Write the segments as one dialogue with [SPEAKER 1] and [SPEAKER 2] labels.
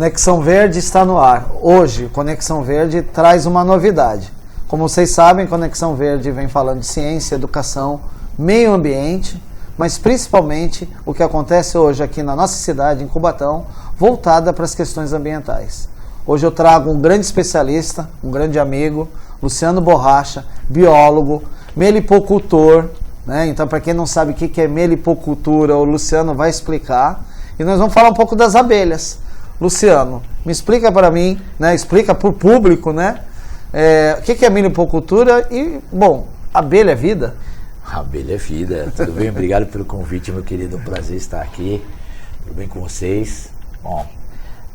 [SPEAKER 1] Conexão Verde está no ar. Hoje, Conexão Verde traz uma novidade. Como vocês sabem, Conexão Verde vem falando de ciência, educação, meio ambiente, mas principalmente o que acontece hoje aqui na nossa cidade, em Cubatão, voltada para as questões ambientais. Hoje eu trago um grande especialista, um grande amigo, Luciano Borracha, biólogo, melipocultor, né? Então, para quem não sabe o que é melipocultura, o Luciano vai explicar. E nós vamos falar um pouco das abelhas. Luciano, me explica para mim, né? Explica para o público, né? O que é melipocultura e, bom, abelha é vida?
[SPEAKER 2] Abelha é vida. Tudo bem? Obrigado pelo convite, meu querido. É um prazer estar aqui. Tudo bem com vocês? Bom,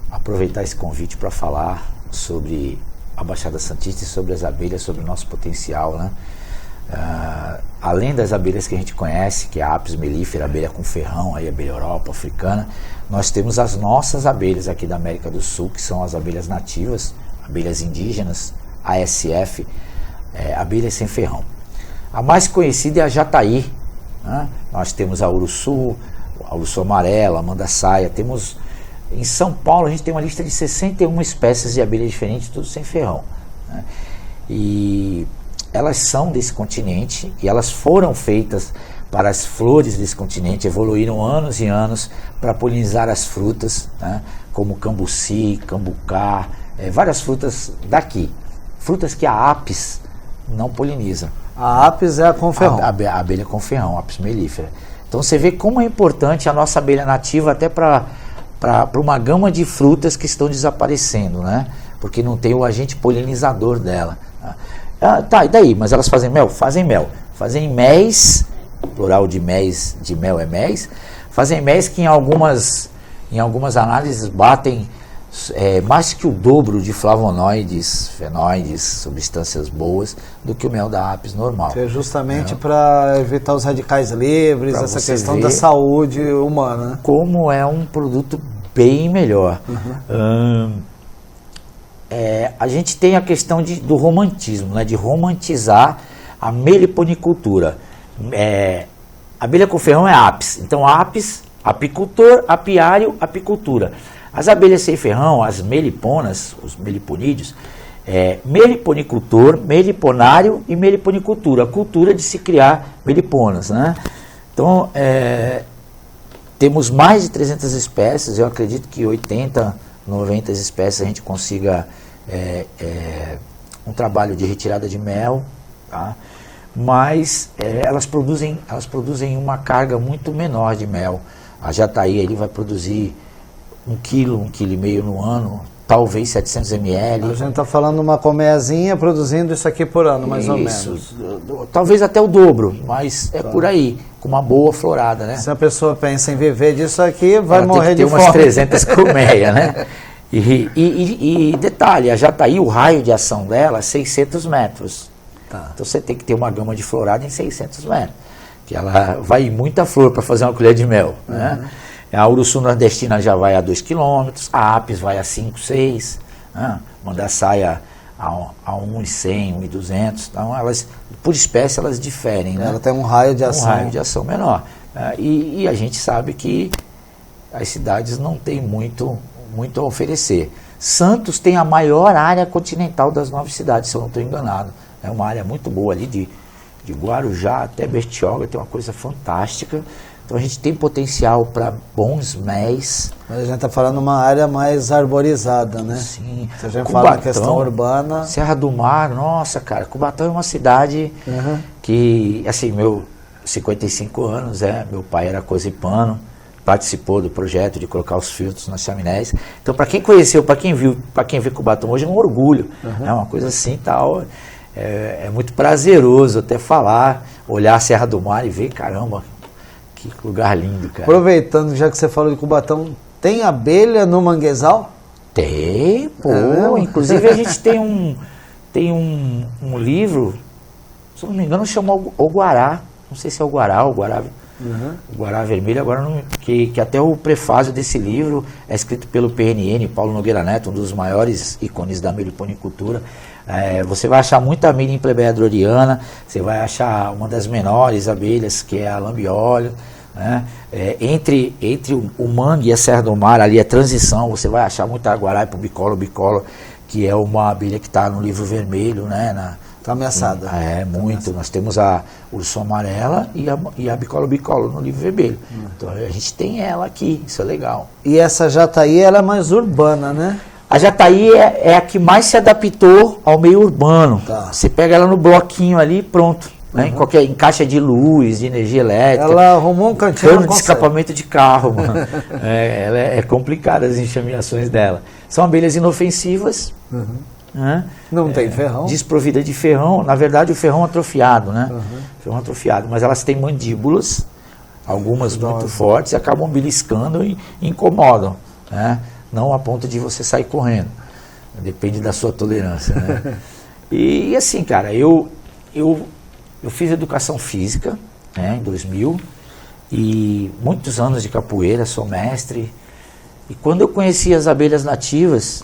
[SPEAKER 2] aproveitar esse convite para falar sobre a Baixada Santista e sobre as abelhas, sobre o nosso potencial, né? Além das abelhas que a gente conhece, que é a Apis mellifera, abelha com ferrão, aí abelha Europa, africana, nós temos as nossas abelhas aqui da América do Sul, que são as abelhas nativas, abelhas indígenas, ASF, abelhas sem ferrão. A mais conhecida é a jataí, né? Nós temos a uruçu amarela, a mandaçaia, temos... Em São Paulo a gente tem uma lista de 61 espécies de abelhas diferentes, tudo sem ferrão, né? E elas são desse continente e elas foram feitas para as flores desse continente, evoluíram anos e anos para polinizar as frutas, né? Como cambuci, cambucá, várias frutas daqui, frutas que a Apis não poliniza.
[SPEAKER 1] A Apis é a com ferrão.
[SPEAKER 2] A abelha com ferrão, Apis mellifera. Então você vê como é importante a nossa abelha nativa até para uma gama de frutas que estão desaparecendo, né? Porque não tem o agente polinizador dela. Tá, e daí? Mas elas fazem mel? Fazem mel. Fazem méis, plural de méis, de mel é méis, fazem méis que em algumas análises batem mais que o dobro de flavonoides, fenóides, substâncias boas, do que o mel da Apis normal.
[SPEAKER 1] Que é justamente para evitar os radicais livres, pra essa questão da saúde humana.
[SPEAKER 2] Como é um produto bem melhor. A gente tem a questão do romantismo, né, de romantizar a meliponicultura. Abelha com ferrão é Apis. Então Apis, apicultor, apiário, apicultura. As abelhas sem ferrão, as meliponas, os meliponídeos, meliponicultor, meliponário e meliponicultura, a cultura de se criar meliponas, né? Então, temos mais de 300 espécies, eu acredito que 80, 90 espécies a gente consiga um trabalho de retirada de mel, tá? Mas elas produzem uma carga muito menor de mel. A jataí ele vai produzir 1 quilo, 1,5 kg no ano, talvez 700 ml.
[SPEAKER 1] A gente está falando uma colmeiazinha produzindo isso aqui por ano, mais ou menos.
[SPEAKER 2] Talvez até o dobro, mas é por aí, com uma boa florada, né?
[SPEAKER 1] Se a pessoa pensa em viver disso aqui, vai morrer de fome.
[SPEAKER 2] Tem umas 300 colmeias, né? E detalhe, a jataí, o raio de ação dela é 600 metros. Tá. Então você tem que ter uma gama de florada em 600 metros. Que ela vai muita flor para fazer uma colher de mel, né? A uruçu nordestina já vai a 2 km, a Apis vai a 5, 6, né? Mandaçaia a 1,100, 1,200. Então, elas, por espécie, elas diferem, né?
[SPEAKER 1] Ela tem um raio de ação.
[SPEAKER 2] Um raio de ação menor. E a gente sabe que as cidades não têm muito a oferecer. Santos tem a maior área continental das 9 cidades, se eu não estou enganado. É uma área muito boa ali, de Guarujá até Bertioga, tem uma coisa fantástica. Então a gente tem potencial para bons méis.
[SPEAKER 1] Mas a gente está falando uma área mais arborizada, né?
[SPEAKER 2] Sim.
[SPEAKER 1] Se a gente fala da questão urbana...
[SPEAKER 2] Serra do Mar, nossa, cara, Cubatão é uma cidade que, assim, meu 55 anos, meu pai era cozipano, participou do projeto de colocar os filtros nas chaminés. Então, para quem conheceu, para quem viu, para quem vê Cubatão hoje, é um orgulho. É uma coisa assim, tal. É muito prazeroso até falar, olhar a Serra do Mar e ver, caramba, que lugar lindo, cara.
[SPEAKER 1] Aproveitando, já que você falou de Cubatão, tem abelha no manguezal?
[SPEAKER 2] Tem, pô. Inclusive a gente tem um livro, se não me engano, chama O Guará. Não sei se é o Guará, o Guará Vermelho, agora não, que até o prefácio desse livro é escrito pelo PNN, Paulo Nogueira Neto, um dos maiores ícones da meliponicultura. Você vai achar muita abelha em Plebeia droriana, você vai achar uma das menores abelhas, que é a lambiolio, né? Entre o Mangue e a Serra do Mar, ali é transição, você vai achar muita Aguaraí para o bicolor, que é uma abelha que está no livro vermelho, né?
[SPEAKER 1] Está ameaçada.
[SPEAKER 2] Muito. Nós temos a urso amarela e a bicolor no livro vermelho. Então a gente tem ela aqui, isso é legal.
[SPEAKER 1] E essa jataí, ela é mais urbana, né?
[SPEAKER 2] A jataí é a que mais se adaptou ao meio urbano.
[SPEAKER 1] Tá.
[SPEAKER 2] Você pega ela no bloquinho ali, pronto. Né? Em caixa de luz, de energia elétrica.
[SPEAKER 1] Ela arrumou um cantinho.
[SPEAKER 2] Cano de escapamento de carro, mano. Ela é complicada as enxameações dela. São abelhas inofensivas. Né?
[SPEAKER 1] Não tem ferrão.
[SPEAKER 2] Desprovida de ferrão. Na verdade, o ferrão atrofiado, né? Ferrão atrofiado. Mas elas têm mandíbulas, algumas muito fortes, e acabam beliscando e incomodam. Né? Não a ponto de você sair correndo. Depende da sua tolerância. Né? E assim, cara, eu fiz educação física, né, em 2000, e muitos anos de capoeira, sou mestre. E quando eu conheci as abelhas nativas,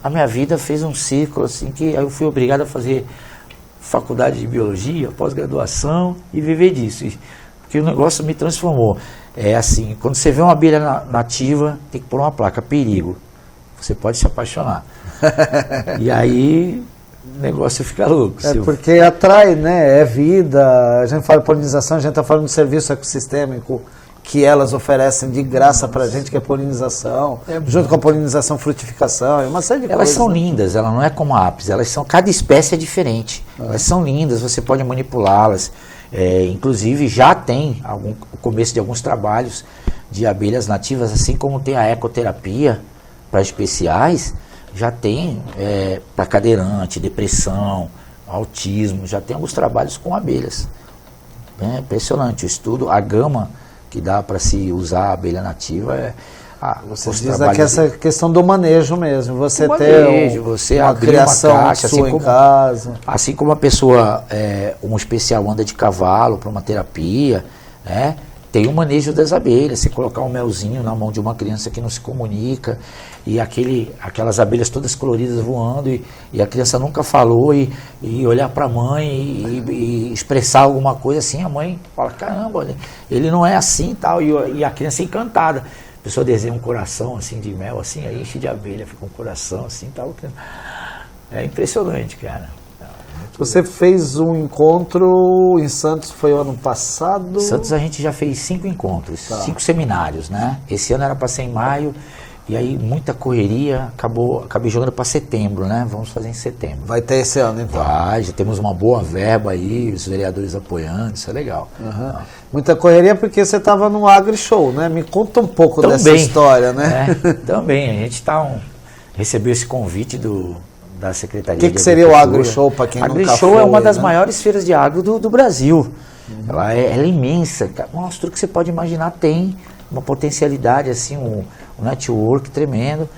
[SPEAKER 2] a minha vida fez um ciclo, assim, que eu fui obrigado a fazer faculdade de biologia, pós-graduação e viver disso. Porque o negócio me transformou. É assim, quando você vê uma abelha nativa, tem que pôr uma placa, perigo. Você pode se apaixonar. E aí o negócio fica louco.
[SPEAKER 1] Porque atrai, né? É vida. A gente fala de polinização, a gente está falando de serviço ecossistêmico que elas oferecem de graça para a gente, que é polinização, junto com a polinização, frutificação, é uma série de
[SPEAKER 2] elas
[SPEAKER 1] coisas.
[SPEAKER 2] São lindas, ela não é como a apis, cada espécie é diferente. Elas são lindas, você pode manipulá-las. Inclusive já tem o começo de alguns trabalhos de abelhas nativas, assim como tem a ecoterapia para especiais, já tem para cadeirante, depressão, autismo, já tem alguns trabalhos com abelhas. É impressionante o estudo, a gama que dá para se usar a abelha nativa
[SPEAKER 1] você diz que essa questão do manejo mesmo, você
[SPEAKER 2] você
[SPEAKER 1] uma
[SPEAKER 2] abrir
[SPEAKER 1] criação
[SPEAKER 2] uma caixa,
[SPEAKER 1] sua em casa.
[SPEAKER 2] Assim como a pessoa, um especial anda de cavalo para uma terapia, né? Tem o manejo das abelhas, você colocar um melzinho na mão de uma criança que não se comunica, e aquelas abelhas todas coloridas voando, e a criança nunca falou, e olhar para a mãe e expressar alguma coisa assim, a mãe fala, caramba, ele não é assim tal, e a criança encantada. A pessoa desenha um coração assim de mel, assim, aí enche de abelha, fica um coração assim tal. É impressionante, cara.
[SPEAKER 1] Você fez um encontro em Santos, foi o ano passado?
[SPEAKER 2] Em Santos a gente já fez 5 encontros, 5 seminários, né? Esse ano era para ser em maio, e aí muita correria, acabei jogando para setembro, né? Vamos fazer em setembro.
[SPEAKER 1] Vai ter esse ano, então?
[SPEAKER 2] Vai, já temos uma boa verba aí, os vereadores apoiando, isso é legal.
[SPEAKER 1] Muita correria porque você estava no AgriShow, né? Me conta um pouco dessa história, né?
[SPEAKER 2] Também, a gente recebeu esse convite da Secretaria
[SPEAKER 1] O que seria o AgriShow, para quem nunca foi?
[SPEAKER 2] AgriShow é uma das maiores feiras de agro do Brasil. Ela é imensa. Nossa, tudo que você pode imaginar tem uma potencialidade, assim, um network tremendo.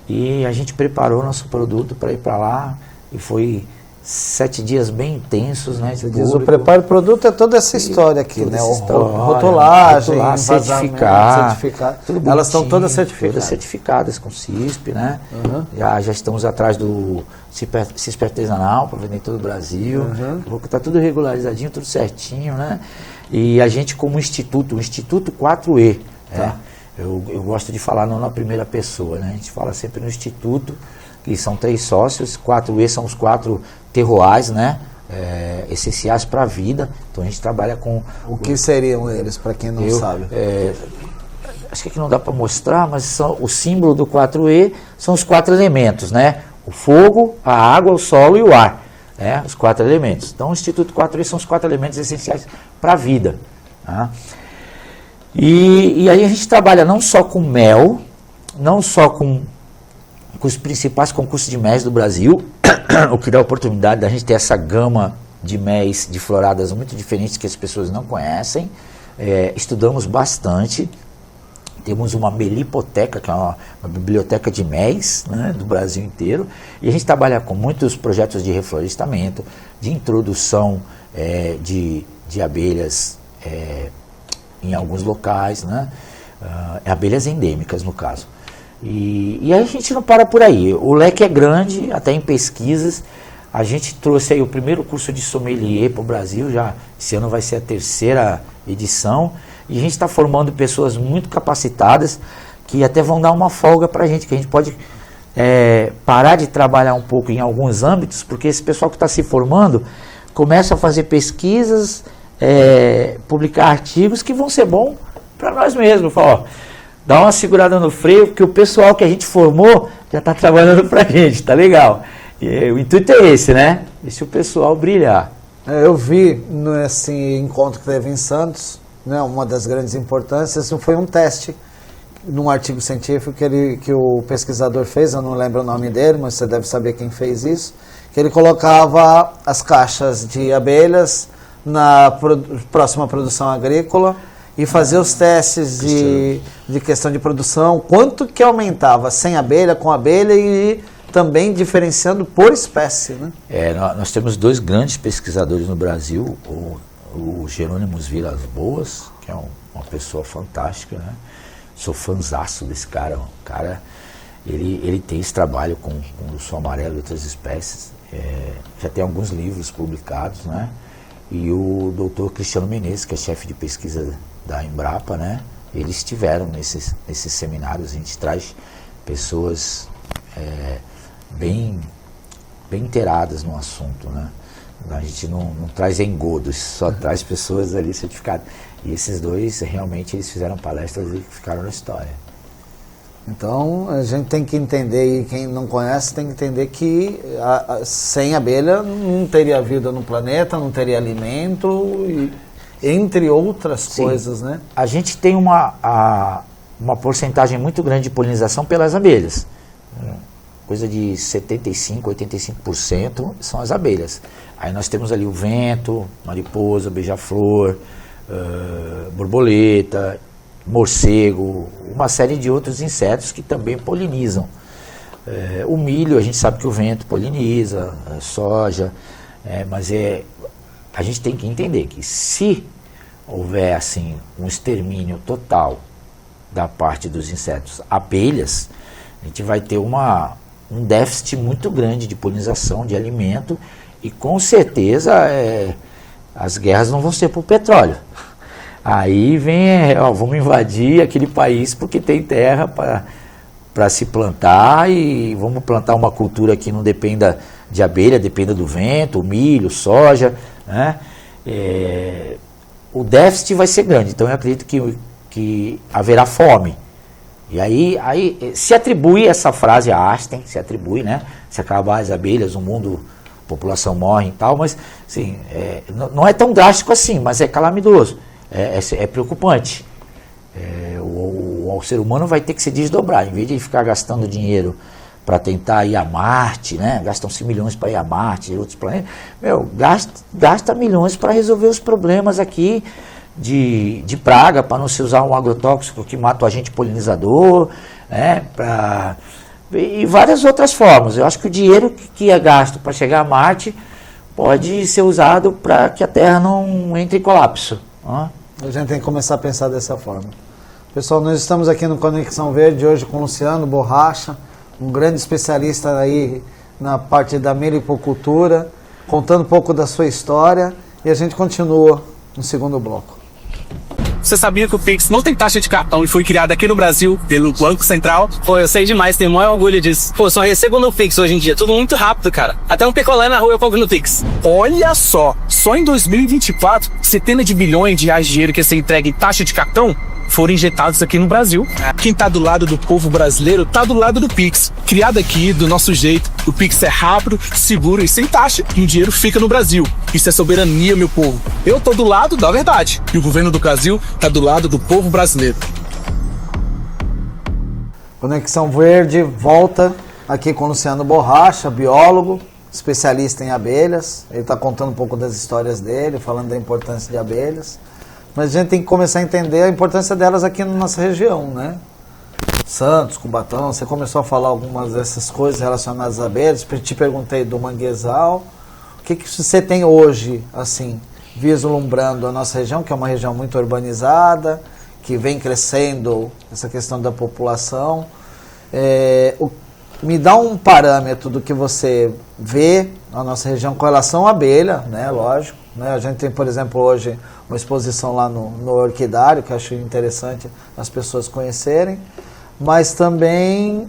[SPEAKER 2] E a gente preparou nosso produto para ir para lá. E foi 7 dias bem intensos, né?
[SPEAKER 1] O preparo do produto é toda essa história aqui, né? Rotulagem,
[SPEAKER 2] certificar.
[SPEAKER 1] Elas estão todas certificadas.
[SPEAKER 2] Todas certificadas com CISP, né? Já estamos atrás do CISP artesanal para vender em todo o Brasil. Está tudo regularizadinho, tudo certinho, né? E a gente como instituto, o Instituto 4E, né? Eu gosto de falar não na primeira pessoa, né? A gente fala sempre no Instituto, que são 3 sócios, 4E são os 4 terroirs, né? Essenciais para a vida. Então a gente trabalha com...
[SPEAKER 1] O que seriam eles, para quem não sabe?
[SPEAKER 2] Acho que aqui não dá para mostrar, mas o símbolo do 4E são os 4 elementos, né? O fogo, a água, o solo e o ar. Né? Os 4 elementos. Então o Instituto 4E são os 4 elementos essenciais para a vida. Tá? E aí a gente trabalha não só com mel, não só com os principais concursos de mel do Brasil, o que dá a oportunidade da gente ter essa gama de méis, de floradas muito diferentes que as pessoas não conhecem. Estudamos bastante. Temos uma melipoteca, que é uma biblioteca de méis, né, do Brasil inteiro. E a gente trabalha com muitos projetos de reflorestamento, de introdução de abelhas em alguns locais, né, abelhas endêmicas no caso. E a gente não para por aí. O leque é grande, até em pesquisas. A gente trouxe aí o primeiro curso de sommelier para o Brasil, esse ano vai ser a 3ª edição. E a gente está formando pessoas muito capacitadas que até vão dar uma folga para a gente, que a gente pode parar de trabalhar um pouco em alguns âmbitos, porque esse pessoal que está se formando começa a fazer pesquisas, publicar artigos que vão ser bom para nós mesmos. Fala, ó, dá uma segurada no freio, porque o pessoal que a gente formou já está trabalhando para a gente, tá legal. E o intuito é esse, né? Deixa o pessoal brilhar.
[SPEAKER 1] Eu vi nesse encontro que teve em Santos, né, uma das grandes importâncias foi um teste num artigo científico que o pesquisador fez, eu não lembro o nome dele, mas você deve saber quem fez isso, que ele colocava as caixas de abelhas na próxima produção agrícola e fazia os testes de questão de produção, quanto que aumentava sem abelha, com abelha e também diferenciando por espécie, né?
[SPEAKER 2] Nós temos 2 grandes pesquisadores no Brasil, o Jerônimos Vilas Boas, que é uma pessoa fantástica, né? Sou fãzaço desse cara. O cara, ele tem esse trabalho com o urso amarelo e outras espécies. Já tem alguns livros publicados, né? E o doutor Cristiano Menezes, que é chefe de pesquisa da Embrapa, né? Eles estiveram nesses seminários. A gente traz pessoas bem inteiradas no assunto, né? A gente não traz engodos, só traz pessoas ali certificadas. E esses 2, realmente, eles fizeram palestras e ficaram na história.
[SPEAKER 1] Então, a gente tem que entender, e quem não conhece tem que entender que sem abelha não teria vida no planeta, não teria alimento, entre outras coisas, né?
[SPEAKER 2] A gente tem uma porcentagem muito grande de polinização pelas abelhas. Coisa de 75%, 85% são as abelhas. Aí nós temos ali o vento, mariposa, beija-flor, borboleta, morcego, uma série de outros insetos que também polinizam. O milho, a gente sabe que o vento poliniza, a soja, mas a gente tem que entender que se houver assim, um extermínio total da parte dos insetos abelhas, a gente vai ter um déficit muito grande de polinização, de alimento, e com certeza as guerras não vão ser por petróleo. Aí vem, vamos invadir aquele país porque tem terra para se plantar, e vamos plantar uma cultura que não dependa de abelha, dependa do vento, milho, soja, né? O déficit vai ser grande, então eu acredito que haverá fome. E aí se atribui essa frase a Einstein, se atribui, né? Se acabar as abelhas, o mundo, a população morre e tal, mas assim, não é tão drástico assim, mas é calamitoso, é preocupante. O ser humano vai ter que se desdobrar, em vez de ficar gastando dinheiro para tentar ir a Marte, né? Gastam-se milhões para ir a Marte e outros planetas. Gasta milhões para resolver os problemas aqui de praga, para não se usar um agrotóxico que mata o agente polinizador, né? E várias outras formas. Eu acho que o dinheiro que é gasto para chegar a Marte pode ser usado para que a Terra não entre em colapso.
[SPEAKER 1] A gente tem que começar a pensar dessa forma. Pessoal, nós estamos aqui no Conexão Verde hoje com o Luciano Borracha, um grande especialista aí na parte da melipocultura, contando um pouco da sua história, e a gente continua no segundo bloco.
[SPEAKER 3] Você sabia que o Pix não tem taxa de cartão e foi criado aqui no Brasil pelo Banco Central?
[SPEAKER 4] Pô, eu sei demais, tenho o maior orgulho disso. Pô, só recebo no Pix hoje em dia, tudo muito rápido, cara. Até um picolé na rua eu compro no Pix.
[SPEAKER 3] Olha só em 2024, centenas de bilhões de reais de dinheiro que ia ser entregue em taxa de cartão foram injetados aqui no Brasil. Quem tá do lado do povo brasileiro tá do lado do Pix. Criado aqui, do nosso jeito, o Pix é rápido, seguro e sem taxa, e o dinheiro fica no Brasil. Isso é soberania, meu povo. Eu tô do lado da verdade, e o governo do Brasil tá do lado do povo brasileiro.
[SPEAKER 1] Conexão Verde volta aqui com o Luciano Borracha, biólogo, especialista em abelhas. Ele está contando um pouco das histórias dele, falando da importância de abelhas. Mas a gente tem que começar a entender a importância delas aqui na nossa região, né? Santos, Cubatão, você começou a falar algumas dessas coisas relacionadas às abelhas. Te perguntei do manguezal. O que você tem hoje, assim, vislumbrando a nossa região, que é uma região muito urbanizada, que vem crescendo essa questão da população. me dá um parâmetro do que você vê na nossa região com relação à abelha, né? Lógico. Né? A gente tem, por exemplo, hoje uma exposição lá no Orquidário, que eu acho interessante as pessoas conhecerem, mas também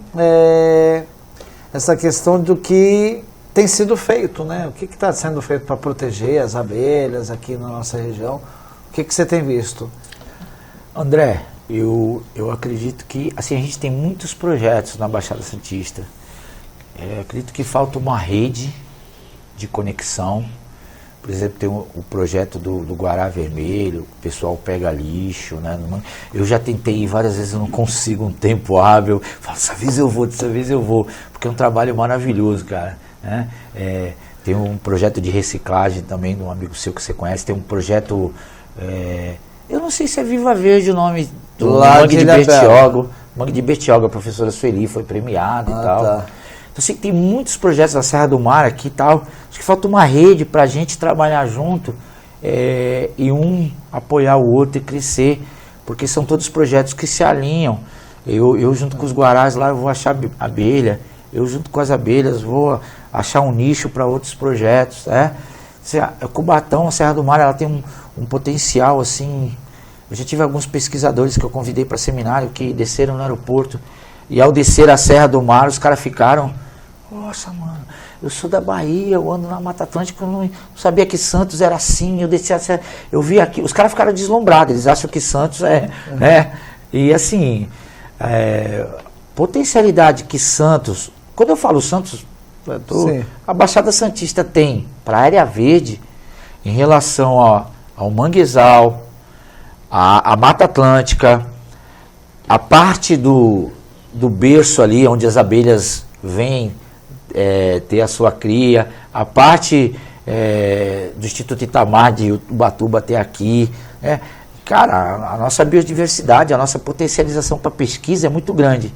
[SPEAKER 1] essa questão do que tem sido feito, né? O que está sendo feito para proteger as abelhas aqui na nossa região? O que você tem visto?
[SPEAKER 2] André, eu acredito que assim, a gente tem muitos projetos na Baixada Santista. Acredito que falta uma rede de conexão. Por exemplo, tem o projeto do Guará Vermelho, o pessoal pega lixo, né? Eu já tentei várias vezes, eu não consigo um tempo hábil. Falo, dessa vez eu vou, porque é um trabalho maravilhoso, cara. Né? Tem um projeto de reciclagem também, de um amigo seu que você conhece, tem um projeto, eu não sei se é Viva Verde o nome do Mangue de Bertioga. Mangue de Bertioga, a professora Sueli foi premiada e tal. Tá. Então, assim, tem muitos projetos na Serra do Mar aqui e tal. Acho que falta uma rede para a gente trabalhar junto e um apoiar o outro e crescer, porque são todos projetos que se alinham. Eu junto com os guarás lá, eu vou achar abelha. Eu junto com as abelhas vou achar um nicho para outros projetos. Cubatão, a Serra do Mar, ela tem um potencial assim. Eu já tive alguns pesquisadores que eu convidei para seminário que desceram no aeroporto. E ao descer a Serra do Mar, os caras ficaram, nossa, mano, eu sou da Bahia, eu ando na Mata Atlântica, eu não sabia que Santos era assim, eu desci a Serra, eu vi aqui, os caras ficaram deslumbrados, eles acham que Santos né? E assim, potencialidade que Santos, quando eu falo Santos, a Baixada Santista tem para a área verde, em relação ao manguezal, a Mata Atlântica, a parte do berço ali, onde as abelhas vêm ter a sua cria, a parte do Instituto Itamar de Ubatuba até aqui. Cara, a nossa biodiversidade, a nossa potencialização para pesquisa é muito grande.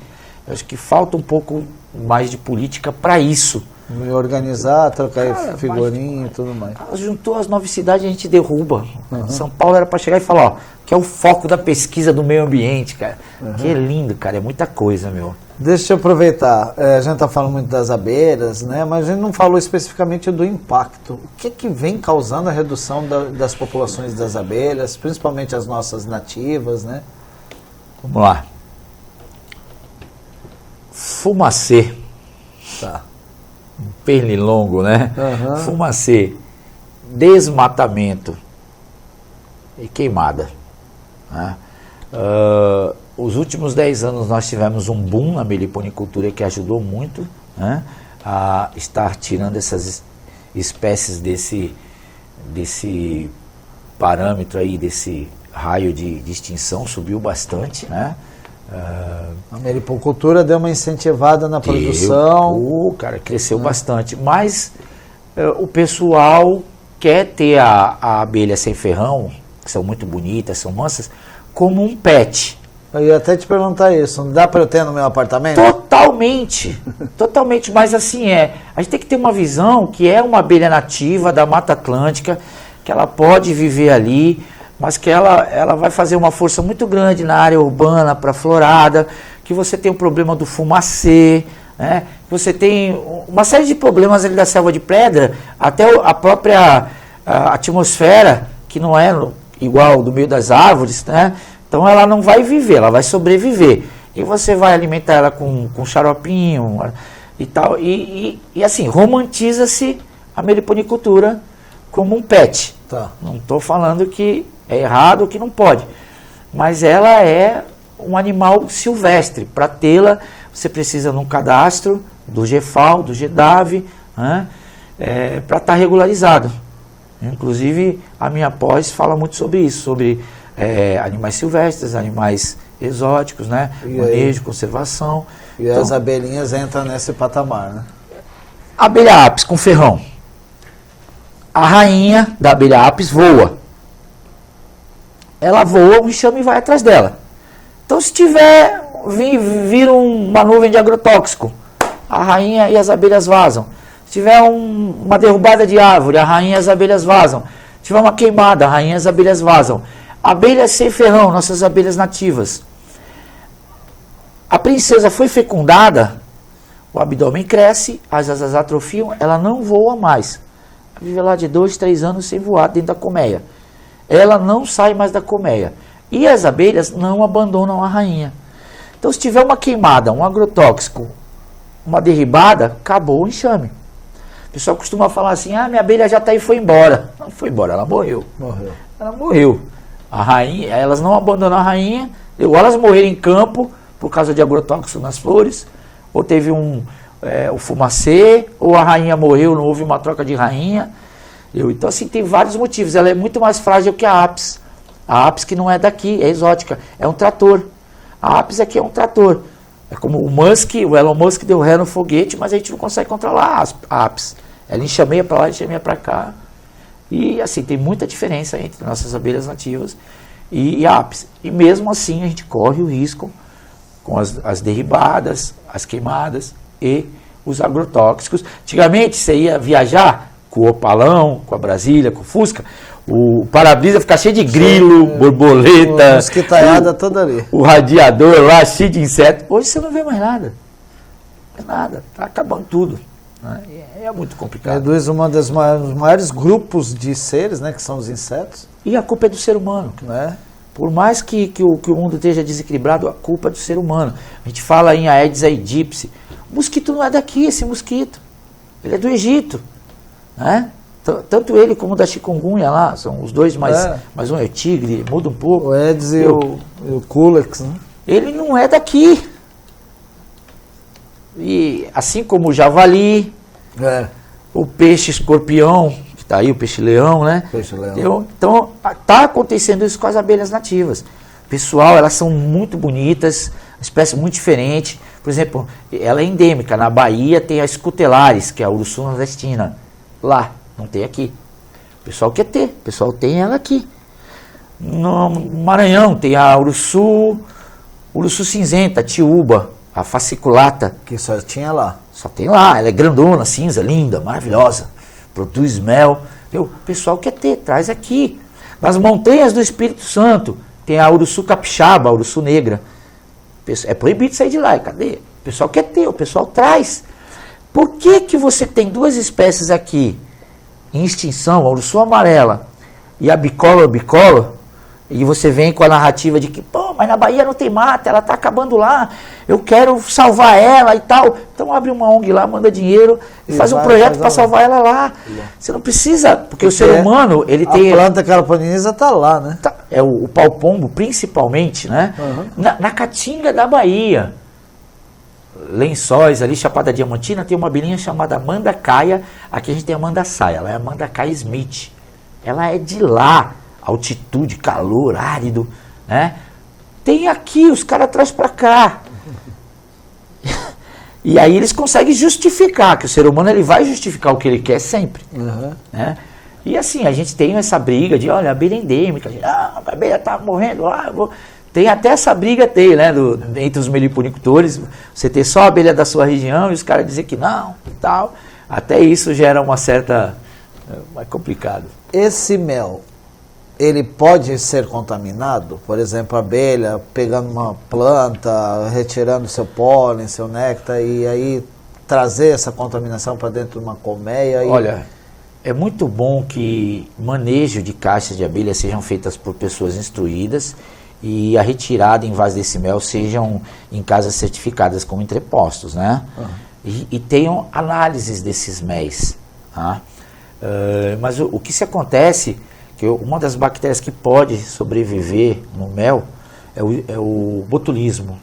[SPEAKER 2] Eu acho que falta um pouco mais de política para isso.
[SPEAKER 1] Organizar, trocar figurinha e tudo mais.
[SPEAKER 2] Juntou as 9 cidades, a gente derruba. São Paulo era para chegar e falar, ó, que é o foco da pesquisa do meio ambiente, cara. Que é lindo, cara, é muita coisa, meu.
[SPEAKER 1] Deixa eu aproveitar, a gente está falando muito das abelhas, né? Mas a gente não falou especificamente do impacto. O que vem causando a redução das populações das abelhas, principalmente as nossas nativas, né?
[SPEAKER 2] Vamos lá. Fumacê.
[SPEAKER 1] Tá.
[SPEAKER 2] Um pernilongo, né? Fumacê, desmatamento e queimada. Né? Os últimos 10 anos nós tivemos um boom na meliponicultura que ajudou muito, né, a estar tirando essas espécies desse parâmetro aí, desse raio de extinção, subiu bastante, né?
[SPEAKER 1] A meliponicultura deu uma incentivada na produção.
[SPEAKER 2] Cara, cresceu bastante, mas o pessoal quer ter a abelha sem ferrão, que são muito bonitas, são mansas, como um pet.
[SPEAKER 1] Eu ia até te perguntar isso, não dá para eu ter no meu apartamento?
[SPEAKER 2] Totalmente, totalmente, mas assim a gente tem que ter uma visão que é uma abelha nativa da Mata Atlântica, que ela pode viver ali, mas que ela vai fazer uma força muito grande na área urbana, para a florada, que você tem o problema do fumacê, né? Você tem uma série de problemas ali da selva de pedra, até a própria atmosfera, que não é igual do meio das árvores, né? Então ela não vai viver, ela vai sobreviver. E você vai alimentar ela com xaropinho e tal. E assim, romantiza-se a meliponicultura como um pet.
[SPEAKER 1] Tá.
[SPEAKER 2] Não estou falando que é errado ou que não pode. Mas ela é um animal silvestre. Para tê-la, você precisa de um cadastro do GFAO, do GEDAV, né, para estar regularizado. Inclusive, a minha pós fala muito sobre isso, sobre animais silvestres, animais exóticos, né, manejo, conservação.
[SPEAKER 1] E então, as abelhinhas entram nesse patamar, né?
[SPEAKER 2] Abelha apis com ferrão. A rainha da abelha apis voa. Ela voa, o enxame vai atrás dela. Então, se vir uma nuvem de agrotóxico, a rainha e as abelhas vazam. Se tiver uma derrubada de árvore, a rainha e as abelhas vazam. Se tiver uma queimada, a rainha e as abelhas vazam. Abelhas sem ferrão, nossas abelhas nativas. A princesa foi fecundada, o abdômen cresce, as asas atrofiam, ela não voa mais. Vive lá de 2, 3 anos sem voar dentro da colmeia. Ela não sai mais da colmeia. E as abelhas não abandonam a rainha. Então, se tiver uma queimada, um agrotóxico, uma derribada, acabou o enxame. O pessoal costuma falar assim, minha abelha já está aí e foi embora. Não foi embora, ela morreu. Ela morreu. A rainha, elas não abandonam a rainha, ou elas morreram em campo por causa de agrotóxico nas flores, ou teve o fumacê, ou a rainha morreu, não houve uma troca de rainha. Então, assim, tem vários motivos. Ela é muito mais frágil que a apis. A apis que não é daqui, é exótica, é um trator. A apis aqui é um trator. É como o Elon Musk deu ré no foguete, mas a gente não consegue controlar a apis. Ela enxameia para lá, enxameia para cá. E, assim, tem muita diferença entre nossas abelhas nativas e a apis. E mesmo assim, a gente corre o risco com as derribadas, as queimadas e os agrotóxicos. Antigamente, você ia viajar com o Opalão, com a Brasília, com o Fusca, o para-brisa fica cheio de grilo, borboleta,
[SPEAKER 1] mosquitaiada toda ali.
[SPEAKER 2] O radiador lá cheio de inseto. Hoje você não vê mais nada. Não é nada, está acabando tudo. Né? É muito complicado.
[SPEAKER 1] Reduz um dos maiores grupos de seres, né, que são os insetos.
[SPEAKER 2] E a culpa é do ser humano.
[SPEAKER 1] Né?
[SPEAKER 2] Por mais que o mundo esteja desequilibrado, a culpa é do ser humano. A gente fala em Aedes aegypti. O mosquito não é daqui, esse mosquito. Ele é do Egito. Né? Tanto ele como o da chikungunya lá, são os dois, mas um é tigre, muda um pouco.
[SPEAKER 1] O Aedes e o Culex, né?
[SPEAKER 2] Ele não é daqui. E assim como o javali, o peixe escorpião, que está aí, o peixe-leão, né?
[SPEAKER 1] Peixe-leão.
[SPEAKER 2] Então, está acontecendo isso com as abelhas nativas. Pessoal, elas são muito bonitas, espécie muito diferente. Por exemplo, ela é endêmica. Na Bahia tem a Scutellarius, que é a Ursu nordestina. Lá, não tem aqui. O pessoal quer ter, o pessoal tem ela aqui. No Maranhão tem a Ursu cinzenta, Tiúba, a fasciculata.
[SPEAKER 1] Que só tinha lá.
[SPEAKER 2] Só tem lá, ela é grandona, cinza, linda, maravilhosa. Produz mel. O pessoal quer ter, traz aqui. Nas montanhas do Espírito Santo tem a Ursu capixaba, a Ursu negra. É proibido sair de lá, cadê? O pessoal quer ter, o pessoal traz. Por que você tem duas espécies aqui em extinção, a Ursu amarela e a bicolor, e você vem com a narrativa de que, mas na Bahia não tem mata, ela está acabando lá, eu quero salvar ela e tal. Então abre uma ONG lá, manda dinheiro e faz um projeto para salvar ela lá. Você não precisa, porque o ser humano, ele tem...
[SPEAKER 1] A planta que ela poliniza está lá, né?
[SPEAKER 2] É o pau-pombo, principalmente, né? Na Caatinga da Bahia. Lençóis ali, Chapada Diamantina, tem uma abelhinha chamada mandacaia. Aqui a gente tem a mandaçaia, ela é a mandacaia Smith. Ela é de lá, altitude, calor, árido, né? Tem aqui, os caras trazem para cá. E aí eles conseguem justificar, que o ser humano ele vai justificar o que ele quer sempre. Né? E assim, a gente tem essa briga de, olha, a abelha endêmica, a abelha está morrendo, Tem até essa briga, né, entre os meliponicultores, você ter só a abelha da sua região e os caras dizer que não, e tal. Até isso gera uma certa... É complicado.
[SPEAKER 1] Esse mel, ele pode ser contaminado? Por exemplo, a abelha pegando uma planta, retirando seu pólen, seu néctar, e aí trazer essa contaminação para dentro de uma colmeia?
[SPEAKER 2] Olha, é muito bom que manejo de caixas de abelha sejam feitas por pessoas instruídas, e a retirada em vaso desse mel sejam em casas certificadas como entrepostos, né? E tenham análises desses méis. Tá? Mas o que se acontece, que uma das bactérias que pode sobreviver no mel é o botulismo.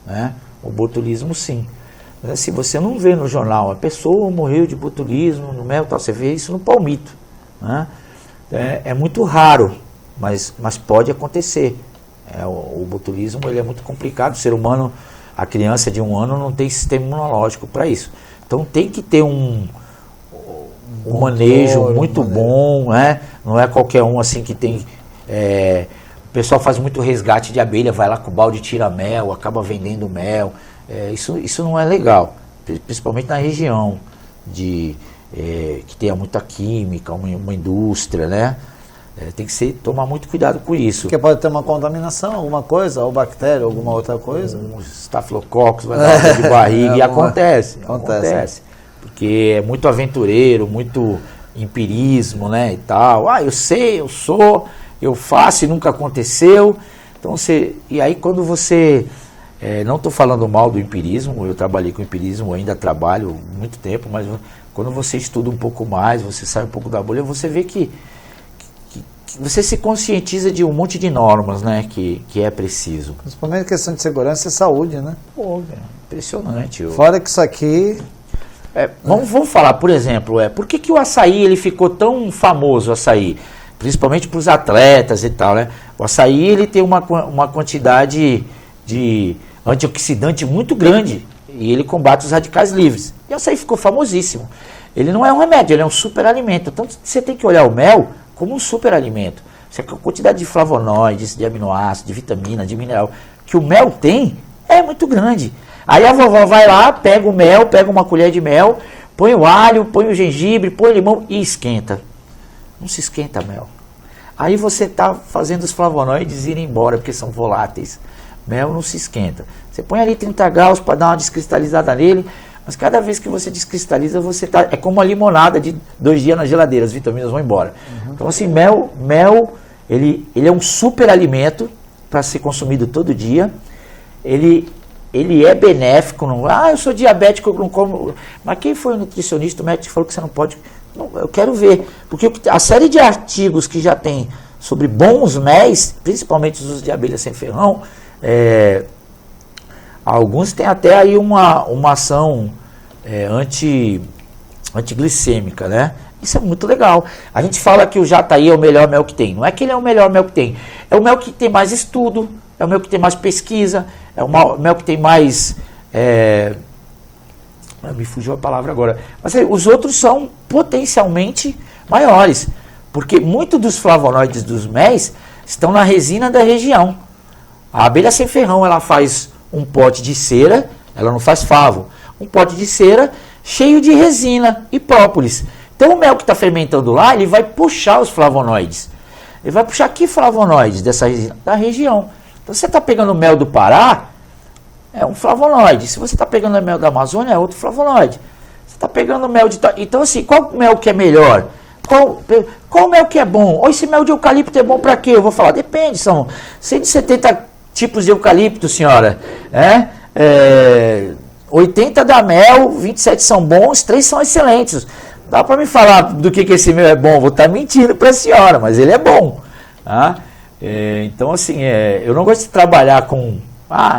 [SPEAKER 2] Né? O botulismo, sim. Mas, se você não vê no jornal, a pessoa morreu de botulismo no mel, tal, você vê isso no palmito. Né? É muito raro, mas pode acontecer. O botulismo ele é muito complicado. O ser humano, a criança de 1 ano não tem sistema imunológico para isso. Então tem que ter um manejo muito bom, né? Não é qualquer um assim que tem... o pessoal faz muito resgate de abelha, vai lá com o balde, tira mel, acaba vendendo mel. Isso não é legal, principalmente na região que tenha muita química, uma indústria, né? Tem que tomar muito cuidado com isso.
[SPEAKER 1] Porque pode ter uma contaminação, alguma coisa, ou bactéria, alguma outra coisa.
[SPEAKER 2] Um estafilococcus vai dar uma de barriga e acontece. Porque é muito aventureiro, muito empirismo, né, e tal. Eu sei, eu sou, eu faço e nunca aconteceu. Então e aí quando você, não estou falando mal do empirismo, eu trabalhei com empirismo, ainda trabalho muito tempo, mas quando você estuda um pouco mais, você sai um pouco da bolha, você vê que você se conscientiza de um monte de normas, né, que é preciso.
[SPEAKER 1] Principalmente questão de segurança e saúde, né?
[SPEAKER 2] Pô, impressionante.
[SPEAKER 1] Fora que isso aqui...
[SPEAKER 2] Vamos falar, por exemplo, por que o açaí ele ficou tão famoso, o açaí? Principalmente para os atletas e tal, né? O açaí ele tem uma quantidade de antioxidante muito grande e ele combate os radicais livres. E o açaí ficou famosíssimo. Ele não é um remédio, ele é um superalimento. Então você tem que olhar o mel como um superalimento. A quantidade de flavonoides, de aminoácidos, de vitamina, de mineral que o mel tem é muito grande. Aí a vovó vai lá, pega o mel, pega uma colher de mel, põe o alho, põe o gengibre, põe o limão e esquenta. Não se esquenta mel. Aí você está fazendo os flavonoides irem embora, porque são voláteis. Mel não se esquenta. Você põe ali 30 graus para dar uma descristalizada nele, mas cada vez que você descristaliza, você tá... É como uma limonada de 2 dias na geladeira, as vitaminas vão embora. Então assim, mel ele é um super alimento para ser consumido todo dia. Ele é benéfico. Eu sou diabético, eu não como... Mas quem foi o nutricionista, o médico falou que você não pode... Não, eu quero ver. Porque a série de artigos que já tem sobre bons méis, principalmente os de abelha sem ferrão, alguns têm até aí uma ação antiglicêmica, né? Isso é muito legal. A gente fala que o jataí é o melhor mel que tem. Não é que ele é o melhor mel que tem. É o mel que tem mais estudo, é o mel que tem mais pesquisa, é o mel que tem mais... me fugiu a palavra agora. Mas os outros são potencialmente maiores. Porque muito dos flavonoides dos méis estão na resina da região. A abelha sem ferrão, ela faz um pote de cera, ela não faz favo. Um pote de cera cheio de resina e própolis. Então o mel que está fermentando lá, ele vai puxar os flavonoides. Ele vai puxar que flavonoides dessa resina? Da região. Então você está pegando o mel do Pará, é um flavonoide. Se você está pegando o mel da Amazônia, é outro flavonoide. Você está pegando o mel de... Então assim, qual mel que é melhor? Qual mel que é bom? Ou esse mel de eucalipto é bom para quê? Eu vou falar, depende, são 170 tipos de eucalipto, senhora. 80 dá mel, 27 são bons, 3 são excelentes. Dá para me falar do que esse mel é bom? Vou estar mentindo para a senhora, mas ele é bom. Tá? Então assim, eu não gosto de trabalhar com...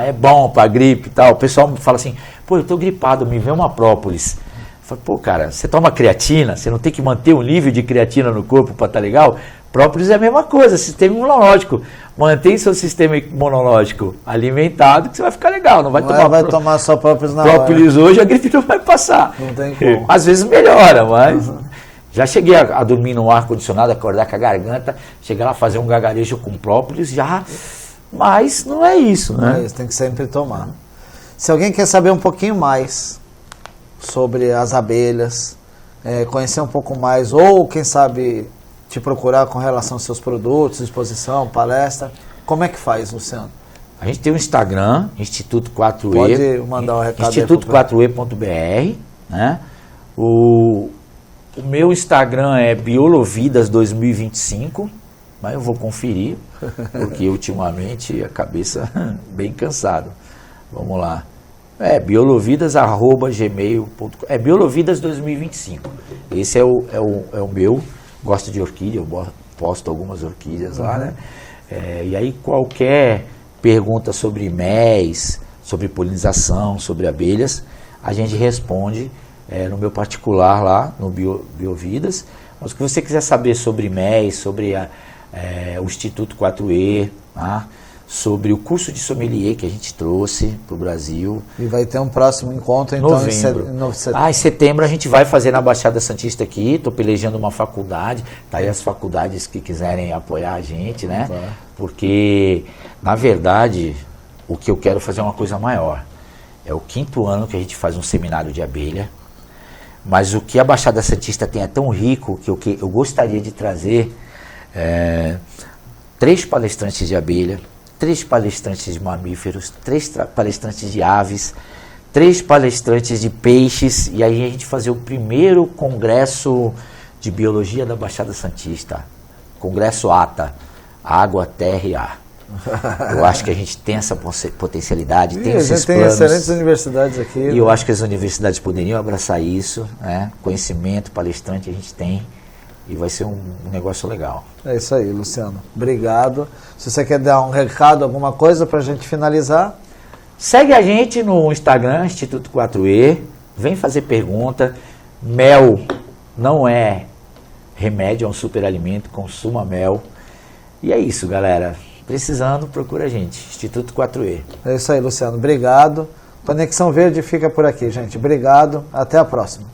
[SPEAKER 2] é bom para gripe e tal. O pessoal me fala assim, eu estou gripado, me vê uma própolis. Eu falo, cara, você toma creatina, você não tem que manter o nível de creatina no corpo para estar legal? Própolis é a mesma coisa, sistema imunológico. Mantém seu sistema imunológico alimentado que você vai ficar legal. Não vai
[SPEAKER 1] tomar só própolis na
[SPEAKER 2] própolis hoje, a gripe não vai passar.
[SPEAKER 1] Não tem como.
[SPEAKER 2] Às vezes melhora, mas... Já cheguei a dormir no ar-condicionado, acordar com a garganta, chegar lá fazer um gagarejo com própolis, mas não é isso, né?
[SPEAKER 1] Não é isso, tem que sempre tomar. Se alguém quer saber um pouquinho mais sobre as abelhas, conhecer um pouco mais, ou quem sabe te procurar com relação aos seus produtos, exposição, palestra, como é que faz, Luciano?
[SPEAKER 2] A gente tem um Instagram, Instituto 4E.
[SPEAKER 1] Pode mandar o recado.
[SPEAKER 2] Instituto4E.br, né? O meu Instagram é Biolovidas 2025, mas eu vou conferir, porque ultimamente a cabeça bem cansada. Vamos lá. Biolovidas@gmail.com. Biolovidas 2025. Esse é o meu. Gosto de orquídea, eu posto algumas orquídeas lá, né? E aí qualquer pergunta sobre méis, sobre polinização, sobre abelhas, a gente responde no meu particular lá, no Biovidas. Mas o que você quiser saber sobre méis, sobre o Instituto 4E, tá? Sobre o curso de sommelier que a gente trouxe para o Brasil.
[SPEAKER 1] E vai ter um próximo encontro, então,
[SPEAKER 2] novembro. Em setembro a gente vai fazer na Baixada Santista aqui, estou pelejando uma faculdade, tá aí as faculdades que quiserem apoiar a gente, né? Tá. Porque, na verdade, o que eu quero fazer é uma coisa maior. É o 5º ano que a gente faz um seminário de abelha, mas o que a Baixada Santista tem é tão rico que eu gostaria de trazer 3 palestrantes de abelha, 3 palestrantes de mamíferos, 3 palestrantes de aves, 3 palestrantes de peixes, e aí a gente fazer o primeiro congresso de biologia da Baixada Santista, congresso ATA, Água, Terra e Ar. Eu acho que a gente tem essa potencialidade, tem esses planos. A gente tem
[SPEAKER 1] excelentes universidades aqui.
[SPEAKER 2] E eu acho que as universidades poderiam abraçar isso, né? Conhecimento, palestrante a gente tem, e vai ser um negócio legal.
[SPEAKER 1] É isso aí, Luciano. Obrigado. Se você quer dar um recado, alguma coisa para a gente finalizar.
[SPEAKER 2] Segue a gente no Instagram, Instituto 4E, vem fazer pergunta. Mel não é remédio, é um superalimento, consuma mel. E é isso, galera. Precisando, procura a gente, Instituto 4E.
[SPEAKER 1] É isso aí, Luciano. Obrigado. Conexão Verde fica por aqui, gente. Obrigado. Até a próxima.